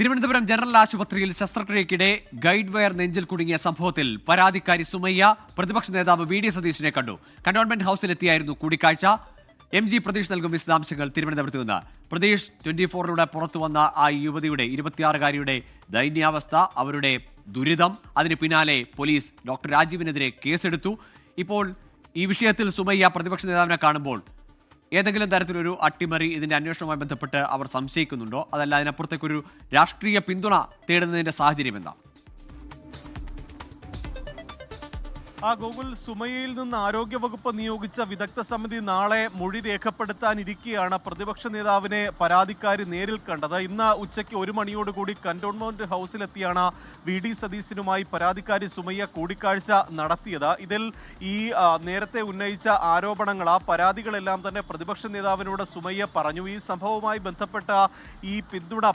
Thiruvananthapuram general ആശുപത്രിയിൽ ശസ്ത്രക്രിയയ്ക്കിടെ guide wire നെഞ്ചിൽ കുടുങ്ങിയ സംഭവത്തിൽ പരാതിക്കാരി സുമയ്യ പ്രതിപക്ഷ നേതാവ് വി ഡി സതീശനെ കണ്ടു. കന്റോൺമെന്റ് ഹൌസിലെത്തിയായിരുന്നു കൂടിക്കാഴ്ച. MG പ്രതീഷ് നൽകും വിശദാംശങ്ങൾ തിരുവനന്തപുരത്ത് നിന്ന്. പ്രതീഷ്, 24 പുറത്തു വന്ന ആ യുവതിയുടെ 26-കാരിയുടെ ദൈന്യാവസ്ഥ, അവരുടെ ദുരിതം, അതിന് പിന്നാലെ പോലീസ് ഡോക്ടർ രാജീവിനെതിരെ കേസെടുത്തു. ഇപ്പോൾ ഈ വിഷയത്തിൽ സുമയ്യ പ്രതിപക്ഷ നേതാവിനെ കാണുമ്പോൾ ഏതെങ്കിലും തരത്തിലൊരു അട്ടിമറി ഇതിന്റെ അന്വേഷണവുമായി ബന്ധപ്പെട്ട് അവർ സംശയിക്കുന്നുണ്ടോ? അതല്ല അതിനപ്പുറത്തേക്കൊരു രാഷ്ട്രീയ പിന്തുണ തേടുന്നതിന്റെ സാഹചര്യം എന്താ? ഗൂഗിൾ, സുമയ്യയിൽ നിന്ന് ആരോഗ്യവകുപ്പ് നിയോഗിച്ച വിദഗ്ധ സമിതി നാളെ മൊഴി രേഖപ്പെടുത്താനിരിക്കെയാണ് പ്രതിപക്ഷ നേതാവിനെ പരാതിക്കാരി നേരിൽ കണ്ടത്. ഇന്ന് ഉച്ചയ്ക്ക് 1 മണിയോടുകൂടി കന്റോൺമെന്റ് ഹൗസിലെത്തിയാണ് VD സതീശനുമായി പരാതിക്കാരി സുമയ്യ കൂടിക്കാഴ്ച നടത്തിയത്. ഇതിൽ ഈ നേരത്തെ ഉന്നയിച്ച ആരോപണങ്ങൾ, ആ പരാതികളെല്ലാം തന്നെ പ്രതിപക്ഷ നേതാവിനോട് സുമയ്യ പറഞ്ഞു. ഈ സംഭവവുമായി ബന്ധപ്പെട്ട ഈ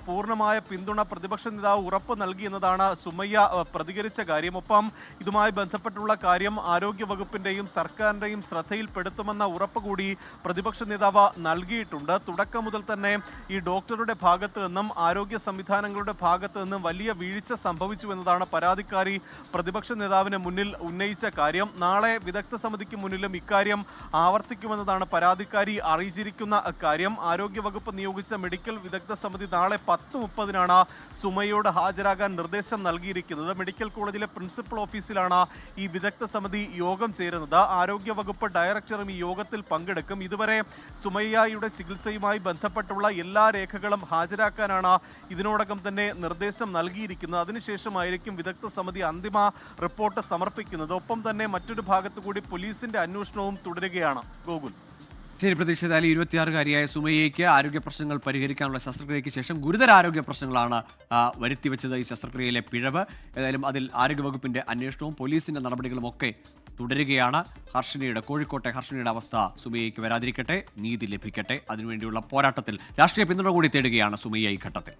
പൂർണ്ണമായ പിന്തുണ പ്രതിപക്ഷ നേതാവ് ഉറപ്പ് നൽകിയെന്നതാണ് സുമയ്യ പ്രതികരിച്ച കാര്യം. ഒപ്പം ഇതുമായി ബന്ധപ്പെട്ടുള്ള കാര്യം ആരോഗ്യ വകുപ്പിന്റെയും സർക്കാരിന്റെയും ശ്രദ്ധയിൽപ്പെടുത്തുമെന്ന ഉറപ്പ് കൂടി പ്രതിപക്ഷ നേതാവ് നൽകിയിട്ടുണ്ട്. തുടക്കം മുതൽ തന്നെ ഈ ഡോക്ടറുടെ ഭാഗത്ത് നിന്നും ആരോഗ്യ സംവിധാനങ്ങളുടെ ഭാഗത്ത് നിന്നും വലിയ വീഴ്ച സംഭവിച്ചു എന്നതാണ് പരാതിക്കാരി പ്രതിപക്ഷ നേതാവിന് മുന്നിൽ ഉന്നയിച്ച കാര്യം. നാളെ വിദഗ്ധ സമിതിക്ക് മുന്നിലും ഇക്കാര്യം ആവർത്തിക്കുമെന്നതാണ് പരാതിക്കാരി അറിയിച്ചിരിക്കുന്ന കാര്യം. ആരോഗ്യ വകുപ്പ് നിയോഗിച്ച മെഡിക്കൽ വിദഗ്ധ സമിതി നാളെ 10:30 സുമയ്യയോട് ഹാജരാകാൻ നിർദ്ദേശം നൽകിയിരിക്കുന്നത്. മെഡിക്കൽ കോളേജിലെ പ്രിൻസിപ്പൽ ഓഫീസിലാണ് ഈ വിദഗ്ധ സമിതി യോഗം ചേരുന്നത്. ആരോഗ്യ വകുപ്പ് ഡയറക്ടറും ഈ യോഗത്തിൽ പങ്കെടുക്കും. ഇതുവരെ സുമയ്യയുടെ ചികിത്സയുമായി ബന്ധപ്പെട്ടുള്ള എല്ലാ രേഖകളും ഹാജരാക്കാനാണ് ഇതിനോടകം തന്നെ നിർദ്ദേശം നൽകിയിരിക്കുന്നത്. അതിനുശേഷമായിരിക്കും വിദഗ്ധ സമിതി അന്തിമ റിപ്പോർട്ട് സമർപ്പിക്കുന്നത്. ഒപ്പം തന്നെ മറ്റൊരു ഭാഗത്തു കൂടി പോലീസിന്റെ അന്വേഷണവും തുടരുകയാണ്. ഗോകുൽ, ശരി പ്രതീക്ഷ. 26-കാരിയായ സുമയ്യയ്ക്ക് ആരോഗ്യ പ്രശ്നങ്ങൾ പരിഹരിക്കാനുള്ള ശസ്ത്രക്രിയയ്ക്ക് ശേഷം ഗുരുതര ആരോഗ്യ പ്രശ്നങ്ങളാണ് വരുത്തിവെച്ചത്. ഈ ശസ്ത്രക്രിയയിലെ പിഴവ്, ഏതായാലും അതിൽ ആരോഗ്യവകുപ്പിന്റെ അന്വേഷണവും പോലീസിന്റെ നടപടികളും ഒക്കെ തുടരുകയാണ്. കോഴിക്കോട്ടെ ഹർഷണിയുടെ അവസ്ഥ സുമയ്യയ്ക്ക് വരാതിരിക്കട്ടെ, നീതി ലഭിക്കട്ടെ. അതിനുവേണ്ടിയുള്ള പോരാട്ടത്തിൽ രാഷ്ട്രീയ പിന്തുണ കൂടി തേടുകയാണ് സുമയ്യ ഈ ഘട്ടത്തിൽ.